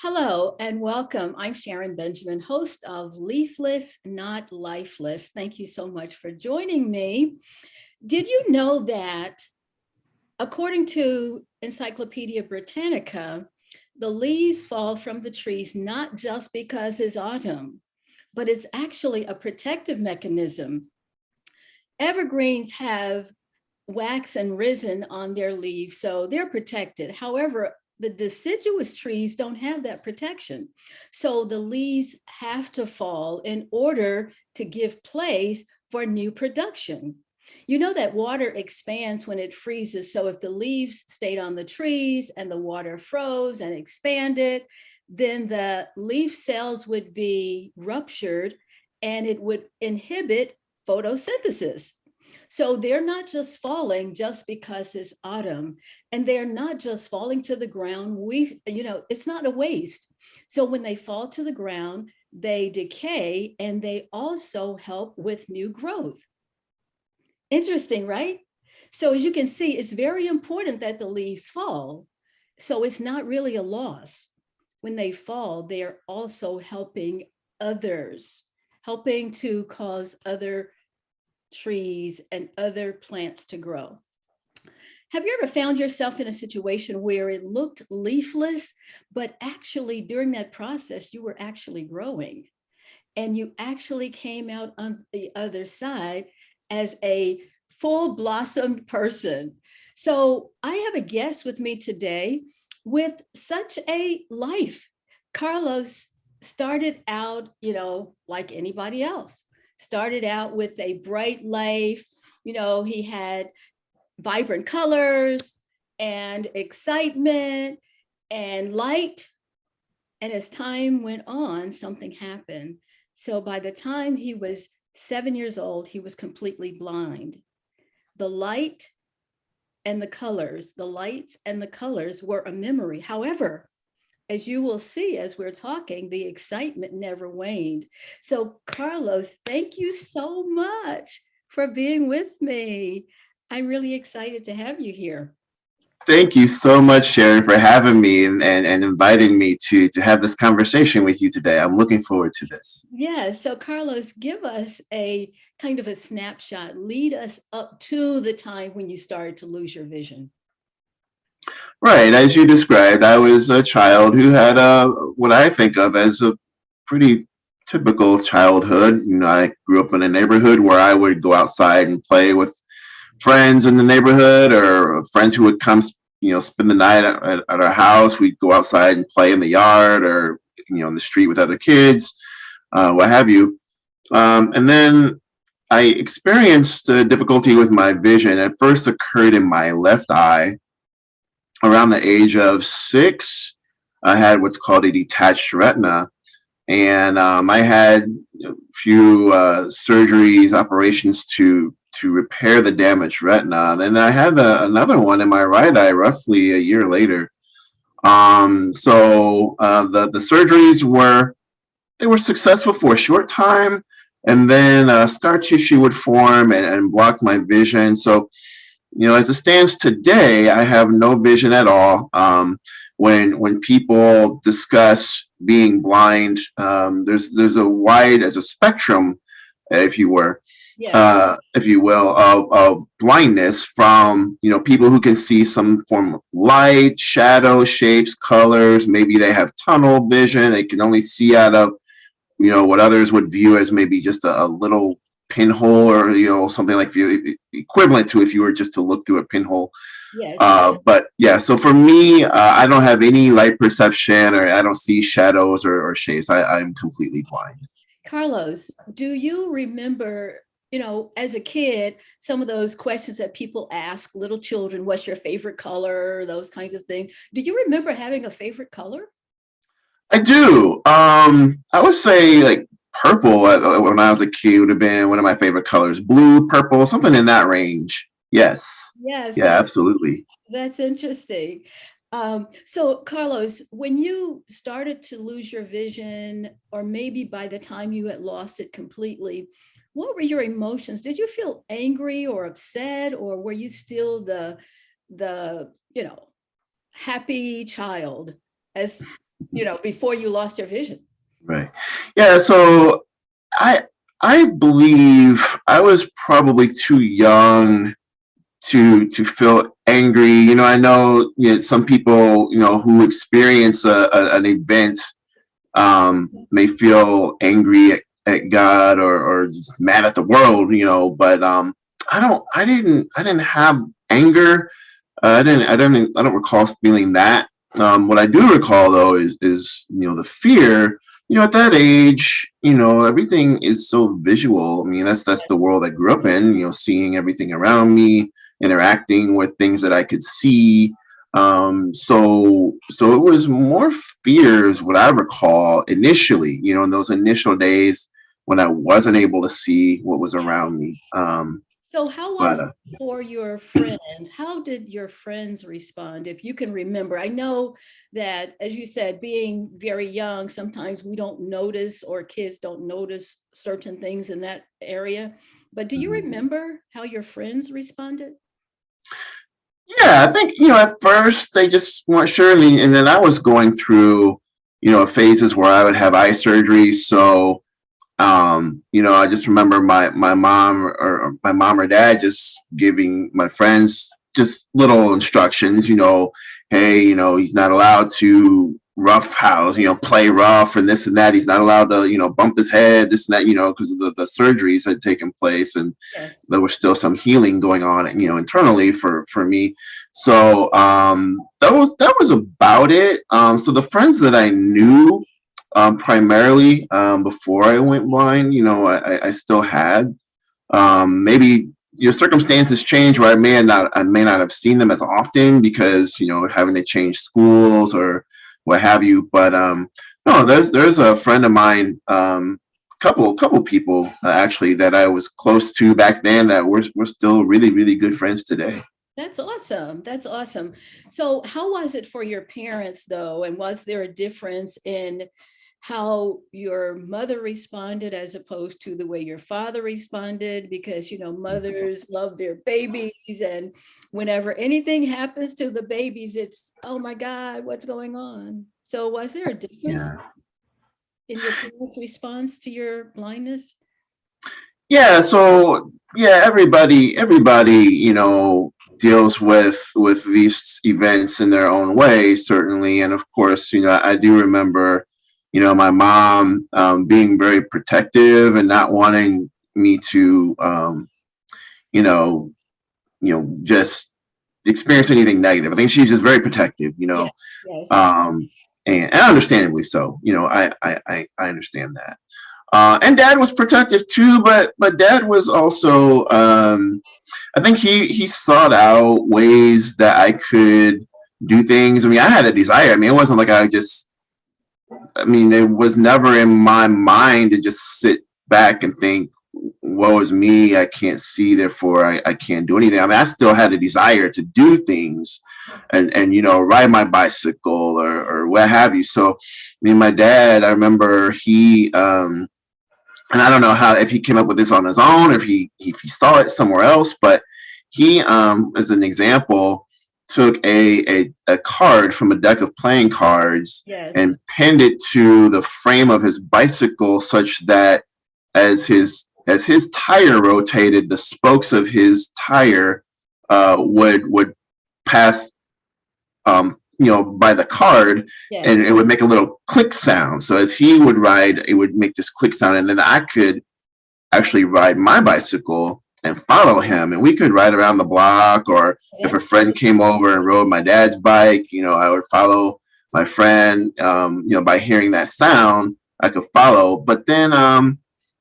Hello and welcome. I'm Sharon Benjamin, host of Leafless Not Lifeless. Thank you so much for joining me. Did you know that, according to Encyclopedia Britannica, the leaves fall from the trees not just because it's autumn, but it's actually a protective mechanism. Evergreens have wax and resin on their leaves, so they're protected. However, the deciduous trees don't have that protection. So the leaves have to fall in order to give place for new production. You know that water expands when it freezes. So if the leaves stayed on the trees and the water froze and expanded, then the leaf cells would be ruptured and it would inhibit photosynthesis. So they're not just falling just because it's autumn, and they're not just falling to the ground. It's not a waste. So when they fall to the ground, they decay and they also help with new growth. Interesting, right? So as you can see, it's very important that the leaves fall. So it's not really a loss. When they fall, they are also helping others, helping to cause other trees and other plants to grow. Have you ever found yourself in a situation where it looked leafless, but actually during that process, you were actually growing and you actually came out on the other side as a full blossomed person? So I have a guest with me today with such a life. Carlos started out, like anybody else, started out with a bright life. He had vibrant colors and excitement and light. And as time went on, something happened. So by the time he was 7 years old, he was completely blind. The light and the colors, the lights and the colors were a memory. However, as you will see as we're talking, the excitement never waned. So Carlos, thank you so much for being with me. I'm really excited to have you here. Thank you so much, Sharon, for having me and inviting me to have this conversation with you today. I'm looking forward to this. Yeah, so Carlos, give us a kind of a snapshot. Lead us up to the time when you started to lose your vision. Right, as you described, I was a child who had what I think of as a pretty typical childhood. I grew up in a neighborhood where I would go outside and play with friends in the neighborhood, or friends who would come, spend the night at our house. We'd go outside and play in the yard, or in the street with other kids, what have you. And then I experienced difficulty with my vision. It first occurred in my left eye around the age of 6. I had what's called a detached retina, and I had a few surgeries, operations to repair the damaged retina. Then I had another one in my right eye roughly a year later. The surgeries were successful for a short time, and then scar tissue would form and block my vision. So as it stands today, I have no vision at all. When people discuss being blind, there's a spectrum, if you were, Yes. if you will, of blindness, from people who can see some form of light, shadow, shapes, colors. Maybe they have tunnel vision; they can only see out of what others would view as maybe just a little pinhole, or something like equivalent to if you were just to look through a pinhole. Yes. But yeah, so for me, I don't have any light perception, or I don't see shadows or shapes. I'm completely blind. Carlos, do you remember, as a kid, some of those questions that people ask little children, what's your favorite color, those kinds of things? Do you remember having a favorite color? I do. I would say like purple, when I was a kid, would have been one of my favorite colors. Blue, purple, something in that range. Yes. Yes, Yeah, absolutely. that's interesting. So Carlos, when you started to lose your vision, or maybe by the time you had lost it completely, what were your emotions? Did you feel angry or upset, or were you still the happy child, as before you lost your vision? Right. Yeah. So I I believe I was probably too young to feel angry. I know, some people, who experience an event, may feel angry at God, or just mad at the world, but I didn't have anger. I don't recall feeling that. What I do recall though is the fear. At that age, everything is so visual. I mean, that's the world I grew up in. Seeing everything around me, interacting with things that I could see. So it was more fears, what I recall initially. In those initial days when I wasn't able to see what was around me. So how But was it for your friends? How did your friends respond, if you can remember? I know that, as you said, being very young, sometimes we don't notice, or kids don't notice certain things in that area. But do you mhm. remember how your friends responded? Yeah, I think, at first they just weren't sure. And then I was going through, phases where I would have eye surgery. So, I just remember my mom or dad just giving my friends just little instructions, hey, he's not allowed to rough house, play rough and this and that. He's not allowed to, bump his head, this and that, because of the surgeries had taken place, and Yes. there was still some healing going on, internally for me. So that was about it. So the friends that I knew, primarily, before I went blind, I still had. Maybe your circumstances change where I may not have seen them as often because having to change schools or what have you. But no, there's a friend of mine, couple people, actually, that I was close to back then, that we're still really really good friends today. That's awesome. That's awesome. So, how was it for your parents, though? And was there a difference in how your mother responded as opposed to the way your father responded? Because, mothers love their babies, and whenever anything happens to the babies, it's, oh my God, what's going on? So, was there a difference Yeah. in your parents' response to your blindness? Yeah, so yeah, everybody, deals with these events in their own way, certainly. And of course, I do remember, my mom, being very protective and not wanting me to, you know, just experience anything negative. I think she's just very protective, Yes, yes. um, and understandably so. I understand that. And dad was protective too, but dad was also, I think he sought out ways that I could do things. I mean, I had a desire. I mean, it wasn't like it was never in my mind to just sit back and think, woe is me, I can't see, therefore I can't do anything. I mean, I still had a desire to do things, and ride my bicycle, or what have you. So, I mean, my dad, I remember and I don't know how, if he came up with this on his own, or if he saw it somewhere else, but he, as an example, took a card from a deck of playing cards Yes. and pinned it to the frame of his bicycle, such that as his tire rotated, the spokes of his tire, would pass, by the card, and Yes. it would make a little click sound. So as he would ride, it would make this click sound, and then I could actually ride my bicycle and follow him, and we could ride around the block. Or if a Yes. friend came over and rode my dad's bike, I would follow my friend. By hearing that sound, I could follow. But then,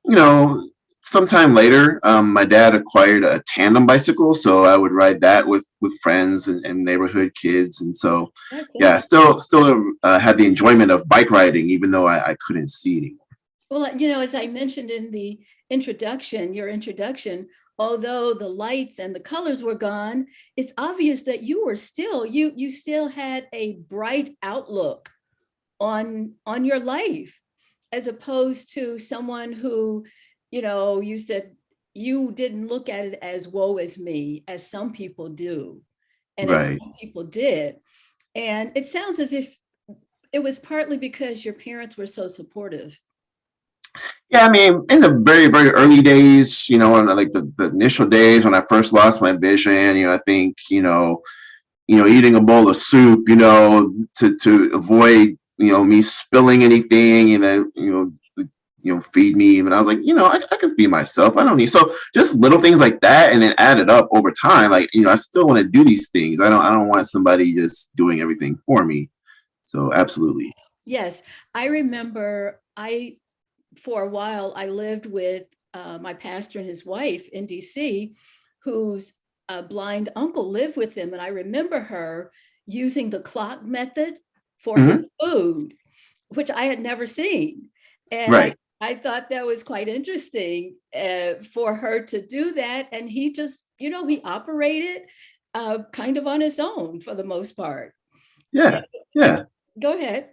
you know, sometime later, my dad acquired a tandem bicycle, so I would ride that with friends and neighborhood kids. And so, That's yeah, interesting. still had the enjoyment of bike riding, even though I couldn't see anymore. Well, as I mentioned in the introduction, your introduction, although the lights and the colors were gone, it's obvious that you still had a bright outlook on your life, as opposed to someone who, you said you didn't look at it as woe is me, as some people do, and as Right. some people did. And it sounds as if it was partly because your parents were so supportive. Yeah, I mean, in the very, very early days, in like the initial days when I first lost my vision, I think, eating a bowl of soup, to avoid, me spilling anything, feed me. And I was like, I can feed myself. I don't need, so just little things like that. And then add it up over time. Like, I still want to do these things. I don't want somebody just doing everything for me. So absolutely. Yes, I remember for a while, I lived with my pastor and his wife in DC, whose blind uncle lived with him. And I remember her using the clock method for Hmm. his food, which I had never seen. And Right. I thought that was quite interesting for her to do that. And he just, he operated kind of on his own for the most part. Yeah. Yeah. Go ahead.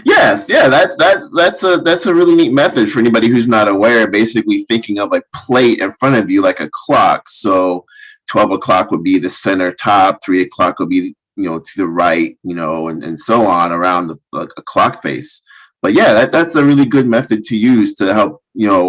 Yes, yeah, that's a really neat method for anybody who's not aware. Basically, thinking of a plate in front of you like a clock. So, 12 o'clock would be the center top. 3 o'clock would be to the right. And so on around like a clock face. But yeah, that's a really good method to use to help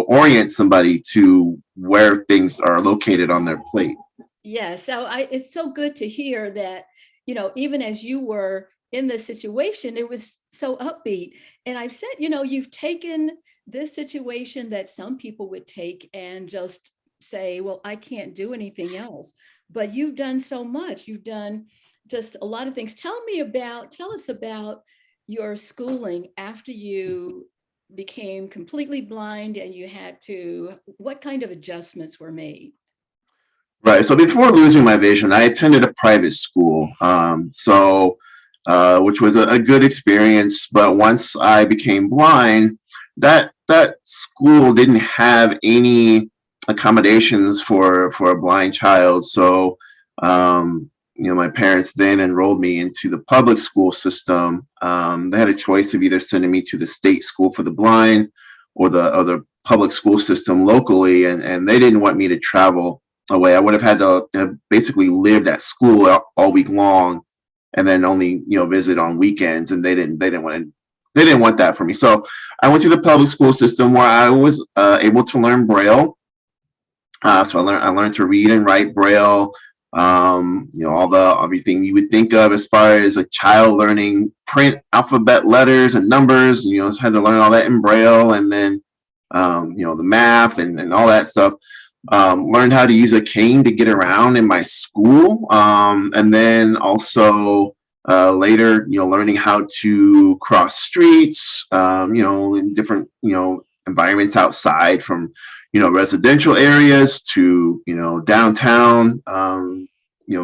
orient somebody to where things are located on their plate. Yeah, so it's so good to hear that, even as you were in this situation, it was so upbeat. And I've said, you've taken this situation that some people would take and just say, well, I can't do anything else. But you've done so much. You've done just a lot of things. Tell us about your schooling after you became completely blind and you had to, what kind of adjustments were made? Right. So before losing my vision, I attended a private school. Which was a good experience. But once I became blind, that school didn't have any accommodations for a blind child. So, my parents then enrolled me into the public school system. They had a choice of either sending me to the state school for the blind or the public school system locally, and they didn't want me to travel away. I would have had to have basically lived at school all week long and then only visit on weekends, and they didn't want that for me. So I went to the public school system where I was able to learn Braille. So I learned to read and write Braille. Everything you would think of as far as a child learning print alphabet letters and numbers. Had to learn all that in Braille, and then the math and all that stuff. Learned how to use a cane to get around in my school, and then also later, learning how to cross streets, in different, environments outside, from residential areas to downtown,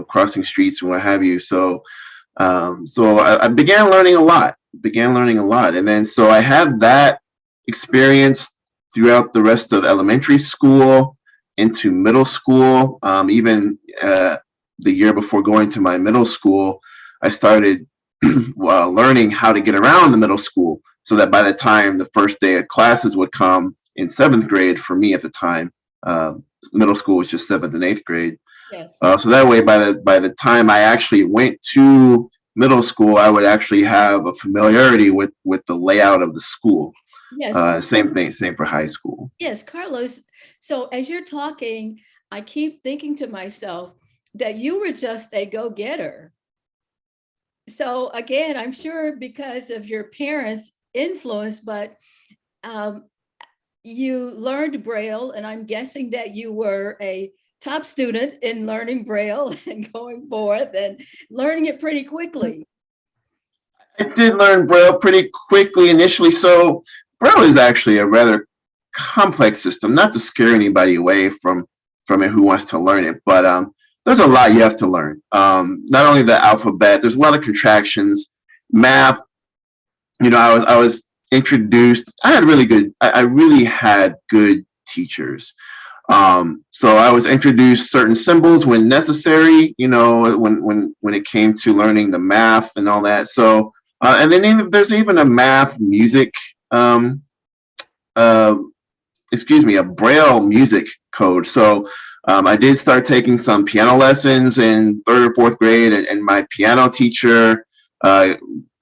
crossing streets and what have you. So I began learning a lot. And then so I had that experience throughout the rest of elementary school into middle school. Even the year before going to my middle school, I started learning how to get around the middle school, so that by the time the first day of classes would come in seventh grade, for me at the time, middle school was just seventh and eighth grade. Yes. So that way, by the time I actually went to middle school, I would actually have a familiarity with the layout of the school. Yes. Same for high school. Yes, Carlos. So as you're talking, I keep thinking to myself that you were just a go-getter. So again, I'm sure because of your parents' influence, but you learned Braille, and I'm guessing that you were a top student in learning Braille and going forth and learning it pretty quickly. I did learn Braille pretty quickly initially. So Braille is actually a rather complex system, not to scare anybody away from it who wants to learn it, but there's a lot you have to learn. Not only the alphabet, there's a lot of contractions, math. I was introduced. I really had good teachers. So I was introduced certain symbols when necessary, when it came to learning the math and all that. So, and then there's even a math music, a Braille music code. So I did start taking some piano lessons in third or fourth grade, and my piano teacher Uh,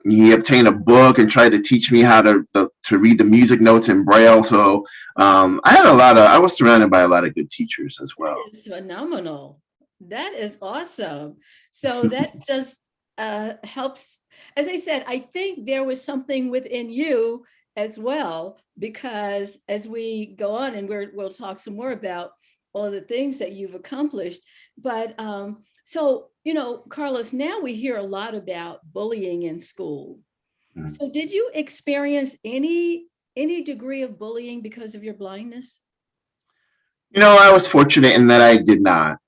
he obtained a book and tried to teach me how to read the music notes in Braille. So I was surrounded by a lot of good teachers as That well. is phenomenal. That is awesome. So that just helps. As I said, I think there was something within you as well, because as we go on, and we'll talk some more about all of the things that you've accomplished. But so, Carlos, now we hear a lot about bullying in school. Mm. So did you experience any degree of bullying because of your blindness? I was fortunate in that I did not.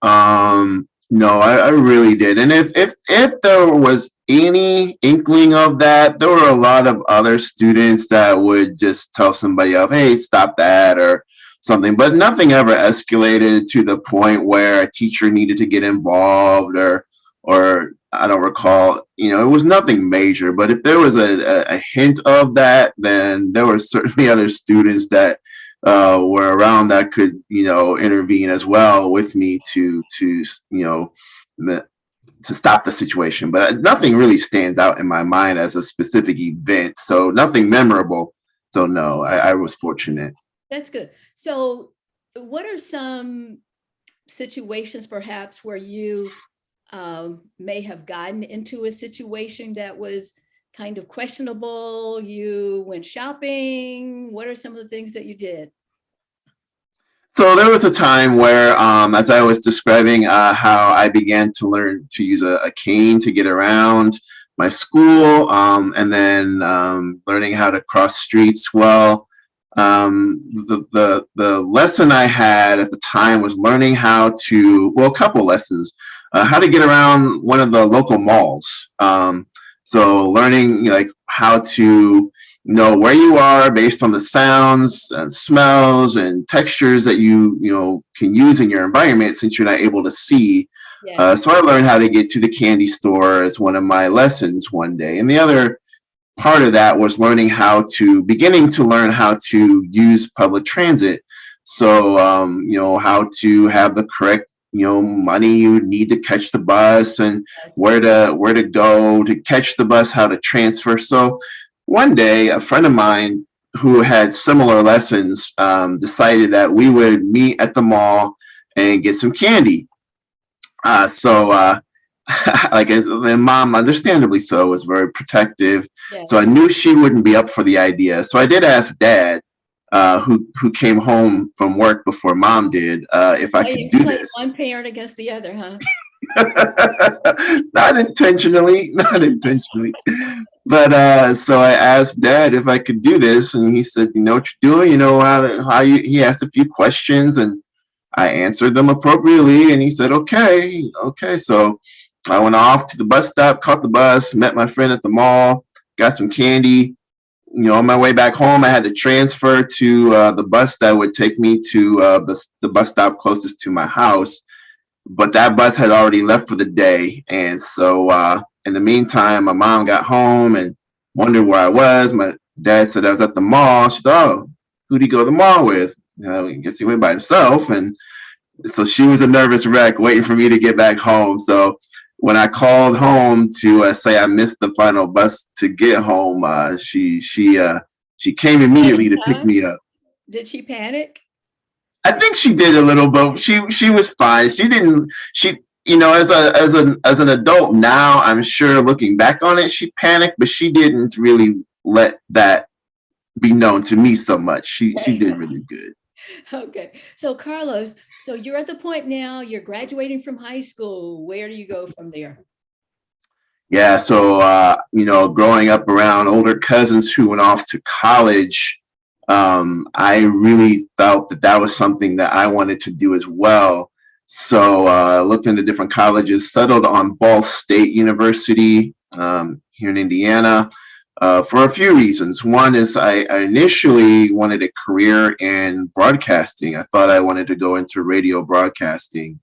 No, I really did. And if there was any inkling of that, there were a lot of other students that would just tell somebody up, "Hey, stop that," or something. But nothing ever escalated to the point where a teacher needed to get involved, or I don't recall. It was nothing major. But if there was a hint of that, then there were certainly other students that were around that could intervene as well with me to stop the situation. But nothing really stands out in my mind as a specific event, so nothing memorable. So no, I was fortunate. That's good. So what are some situations perhaps where you may have gotten into a situation that was kind of questionable? You went shopping. What are some of the things that you did? So there was a time where, as I was describing, how I began to learn to use a cane to get around my school, and then learning how to cross streets. Well, the lesson I had at the time was learning a couple lessons, how to get around one of the local malls. So learning like how to know where you are based on the sounds and smells and textures that you can use in your environment, since you're not able to see. Yes. So I learned how to get to the candy store as one of my lessons one day, and the other part of that was beginning to learn how to use public transit. So how to have the correct money you need to catch the bus, and Yes. where to go to catch the bus, how to transfer. So one day, a friend of mine who had similar lessons decided that we would meet at the mall and get some candy. So like, and mom, understandably so, was very protective. So I Yes. knew she wouldn't be up for the idea. So I did ask dad, who came home from work before mom did, if I could do Play this. one parent against the other, huh? Not intentionally, not intentionally. But so I asked dad if I could do this, and he said, "You know what you're doing. You know how you." He asked a few questions, and I answered them appropriately, and he said, "Okay, okay." So I went off to the bus stop, caught the bus, met my friend at the mall, got some candy. On my way back home, I had to transfer to the bus that would take me to the bus stop closest to my house, but that bus had already left for the day. And so in the meantime, my mom got home and wondered where I was. My dad said I was at the mall. She said, "Oh, who'd he go to the mall with?" I guess he went by himself. And so she was a nervous wreck waiting for me to get back home. So when I called home to say I missed the final bus to get home, she came immediately to pick Huh? me up. Did she panic? I think she did a little, but she was fine. She didn't. She as an adult now, I'm sure looking back on it, she panicked, but she didn't really let that be known to me so much. She did really good. Okay. So Carlos, so you're at the point now, you're graduating from high school. Where do you go from there? Yeah, so growing up around older cousins who went off to college, I really felt that was something that I wanted to do as well. So I looked into different colleges, settled on Ball State University here in Indiana for a few reasons. One is I initially wanted a career in broadcasting. I thought I wanted to go into radio broadcasting.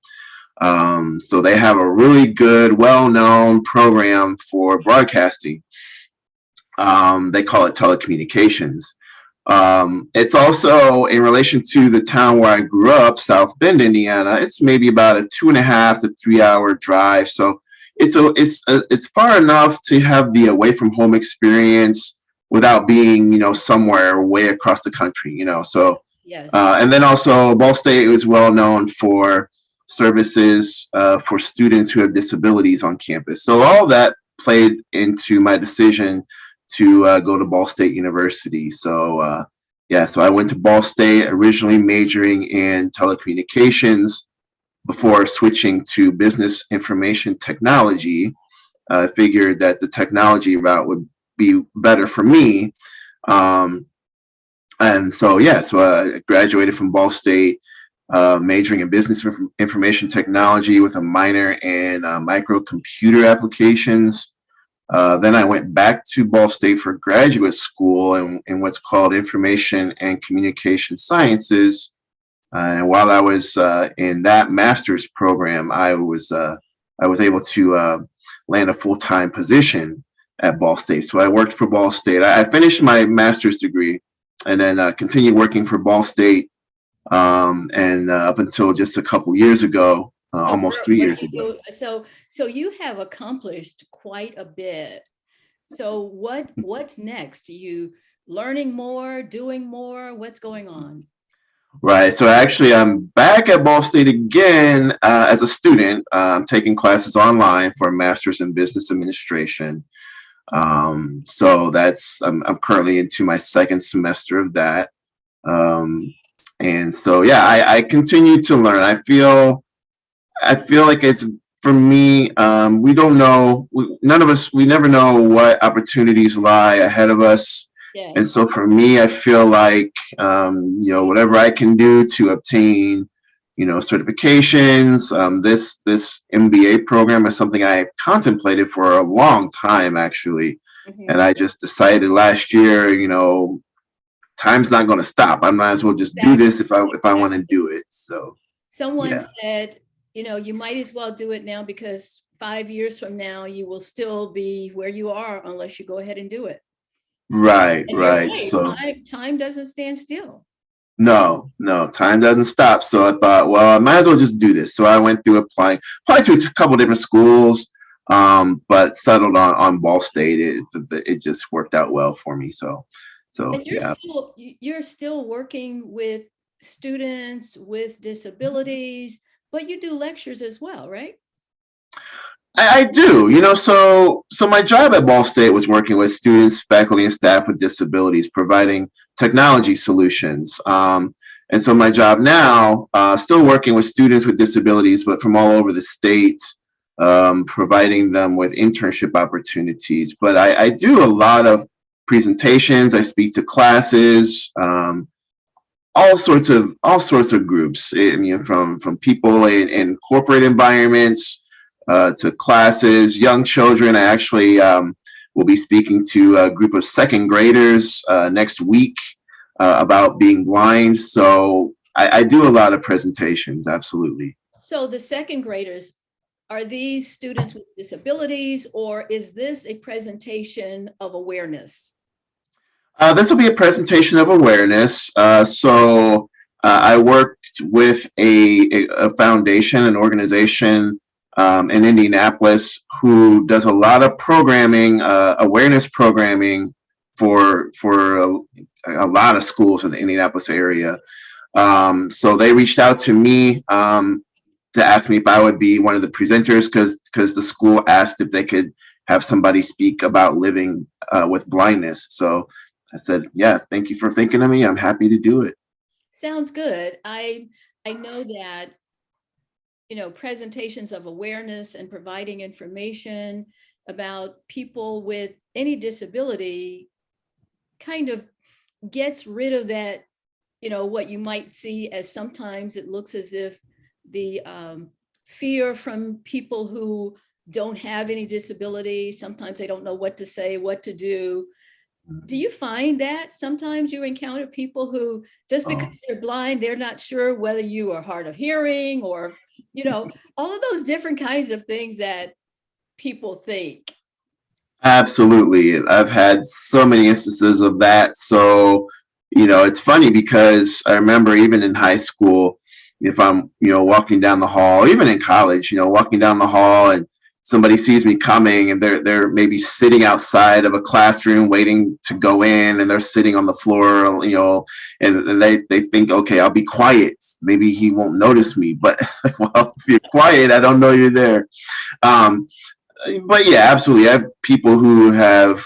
So they have a really good, well-known program for broadcasting. They call it telecommunications. It's also in relation to the town where I grew up, South Bend, Indiana. It's maybe about a 2.5 to 3 hour drive. So it's far enough to have the away from home experience without being, somewhere way across the country, so Yes. and then also Ball State is well known for services for students who have disabilities on campus. So all that played into my decision to go to Ball State University. So yeah, so I went to Ball State originally majoring in telecommunications before switching to business information technology. I figured that the technology route would be better for me. Um, and so, yeah, so I graduated from Ball State, majoring in business information technology with a minor in microcomputer applications. Then I went back to Ball State for graduate school in what's called information and communication sciences. And while I was in that master's program, I was able to land a full-time position at Ball State. So I worked for Ball State. I finished my master's degree and then continued working for Ball State, and up until just a couple years ago, So almost 3 years ago. so you have accomplished quite a bit. So what's next? Are you learning more, doing more? What's going on? Right. So actually, I'm back at Ball State again as a student. I'm taking classes online for a master's in business administration. So I'm currently into my second semester of that. And so, yeah, I continue to learn. I feel like it's for me. We don't know. None of us. We never know what opportunities lie ahead of us. Yeah. And so for me, I feel like whatever I can do to obtain certifications. This MBA program is something I contemplated for a long time actually, and I just decided last year, time's not going to stop. I might as well just do this if I want to do it. So Someone yeah. said, you might as well do it now because 5 years from now, you will still be where you are unless you go ahead and do it. Right, And right. right, So time doesn't stand still. no, time doesn't stop. So I thought, well, I might as well just do this. So I went through applying to a couple different schools, but settled on Ball State. It just worked out well for me. So And yeah. you're still working with students with disabilities, but you do lectures as well, right? I do, so my job at Ball State was working with students, faculty, and staff with disabilities, providing technology solutions. And so my job now, still working with students with disabilities, but from all over the state, providing them with internship opportunities. But I do a lot of presentations. I speak to classes, all sorts of groups. From people in corporate environments. To classes, young children. I actually will be speaking to a group of second graders next week about being blind. So I do a lot of presentations, absolutely. So the second graders, are these students with disabilities, or is this a presentation of awareness? This will be a presentation of awareness. So I worked with a foundation, an organization in Indianapolis who does a lot of programming, awareness programming for a lot of schools in the Indianapolis area. So they reached out to me to ask me if I would be one of the presenters because the school asked if they could have somebody speak about living with blindness. So I said, yeah, thank you for thinking of me. I'm happy to do it. Sounds good. I know that presentations of awareness and providing information about people with any disability kind of gets rid of that, what you might see as sometimes it looks as if the fear from people who don't have any disability. Sometimes they don't know what to say, what to do. Do you find that sometimes you encounter people who just because they're blind, they're not sure whether you are hard of hearing or, all of those different kinds of things that people think? Absolutely. I've had so many instances of that. So, it's funny because I remember even in high school, if I'm, walking down the hall, even in college, walking down the hall and somebody sees me coming and they're maybe sitting outside of a classroom waiting to go in, and they're sitting on the floor, and they think, okay, I'll be quiet. Maybe he won't notice me. But well, if you're quiet, I don't know you're there. Um, but yeah, absolutely. I have people who have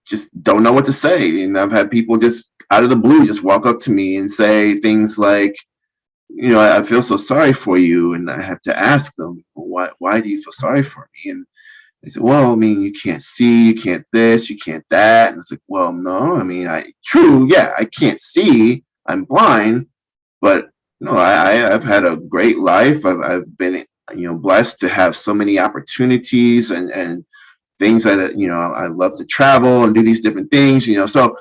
just don't know what to say. And I've had people just out of the blue just walk up to me and say things like, I feel so sorry for you. And I have to ask them, why do you feel sorry for me? And they said, well, I mean, you can't see, you can't this, you can't that. And it's like, well, no, I mean, yeah, I can't see, I'm blind, but no, I've had a great life. I've been, blessed to have so many opportunities and things that, I love to travel and do these different things, so,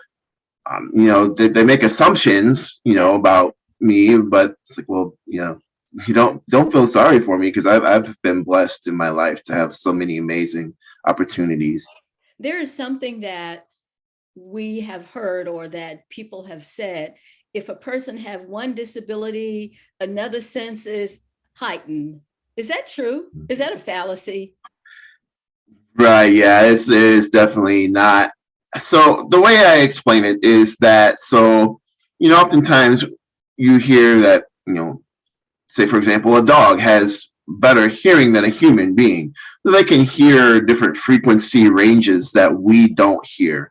they make assumptions, about me, but it's like, well, you don't feel sorry for me, because I've been blessed in my life to have so many amazing opportunities. There is something that we have heard or that people have said. If a person have one disability, another sense is heightened. Is that true? Is that a fallacy? Right. Yeah, it's definitely not. So the way I explain it is that, so, oftentimes you hear that, say, for example, a dog has better hearing than a human being. So they can hear different frequency ranges that we don't hear.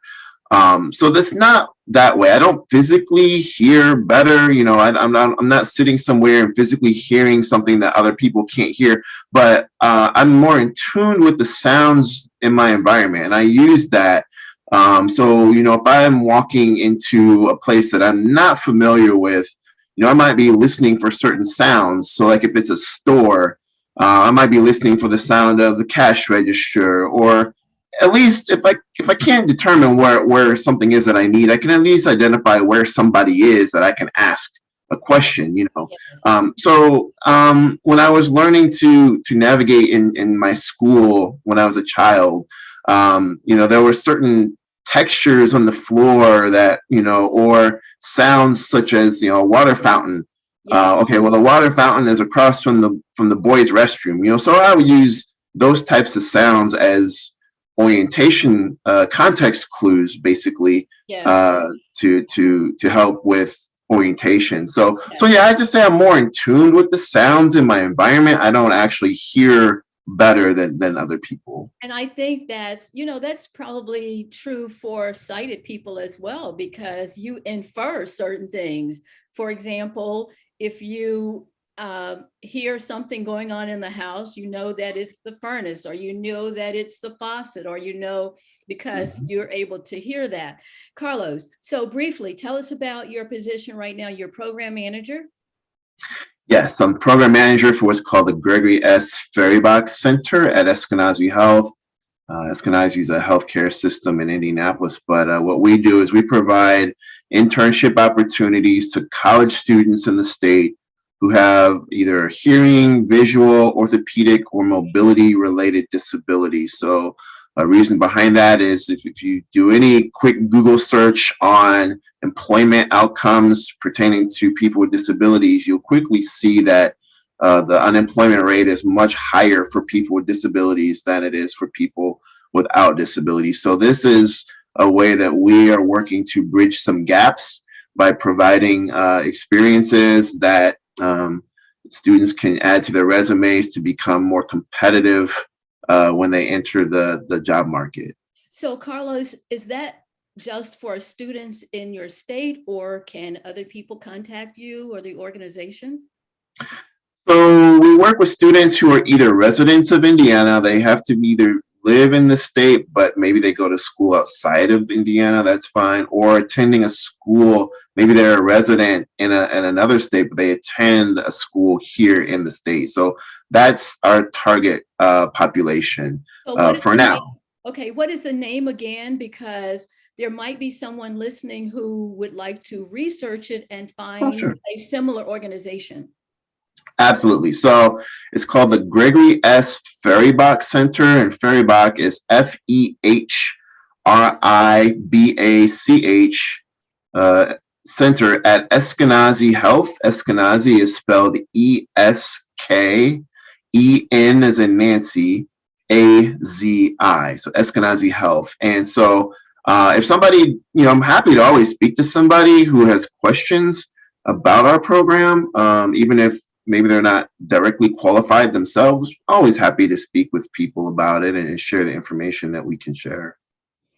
So that's not that way. I don't physically hear better. I'm not sitting somewhere and physically hearing something that other people can't hear, but I'm more in tune with the sounds in my environment. And I use that. So, if I'm walking into a place that I'm not familiar with, I might be listening for certain sounds. So like if it's a store, I might be listening for the sound of the cash register, or at least if I can't determine where something is that I need, I can at least identify where somebody is that I can ask a question. Yes. When I was learning to navigate in my school when I was a child, there were certain textures on the floor that, or sounds such as, a water fountain. Yeah. Okay, well, the water fountain is across from the boys' restroom, so I would use those types of sounds as orientation context clues, basically, Yes. to help with orientation. So Yes. yeah, I just say I'm more in tune with the sounds in my environment. I don't actually hear better than other people. And I think that's probably true for sighted people as well, because you infer certain things. For example, if you hear something going on in the house, that it's the furnace, or that it's the faucet, or because you're able to hear that. Carlos, so briefly, tell us about your position right now. You're program manager. Yes, I'm program manager for what's called the Gregory S. Ferrybox Center at Eskenazi Health. Eskenazi is a healthcare system in Indianapolis, but what we do is we provide internship opportunities to college students in the state who have either hearing, visual, orthopedic, or mobility-related disabilities. So a reason behind that is if you do any quick Google search on employment outcomes pertaining to people with disabilities, you'll quickly see that the unemployment rate is much higher for people with disabilities than it is for people without disabilities. So this is a way that we are working to bridge some gaps by providing experiences that students can add to their resumes to become more competitive when they enter the job market. So Carlos, is that just for students in your state, or can other people contact you or the organization? So we work with students who are either residents of Indiana. They have to either live in the state, but maybe they go to school outside of Indiana, that's fine, or attending a school. Maybe they're a resident in another state, but they attend a school here in the state. So that's our target population for now. Okay, what is the name again? Because there might be someone listening who would like to research it and find Sure. a similar organization. Absolutely. So it's called the Gregory S. Ferrybach Center, and Ferrybach is FEHRIBACH Center at Eskenazi Health. Eskenazi is spelled ESKEN as in Nancy, so Eskenazi Health. And so if somebody, I'm happy to always speak to somebody who has questions about our program, even if maybe they're not directly qualified themselves. Always happy to speak with people about it and share the information that we can share.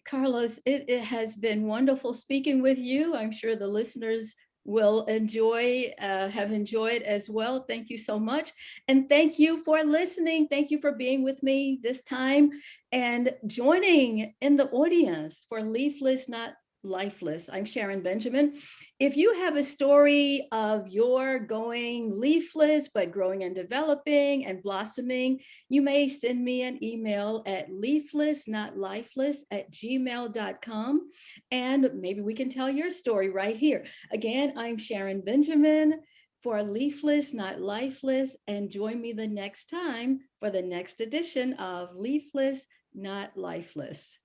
Carlos, it has been wonderful speaking with you. I'm sure the listeners will have enjoyed as well. Thank you so much. And thank you for listening. Thank you for being with me this time and joining in the audience for Leafless Not Lifeless. I'm Sharon Benjamin. If you have a story of your going leafless, but growing and developing and blossoming, you may send me an email at leaflessnotlifeless@gmail.com. And maybe we can tell your story right here. Again, I'm Sharon Benjamin for Leafless Not Lifeless, and join me the next time for the next edition of Leafless Not Lifeless.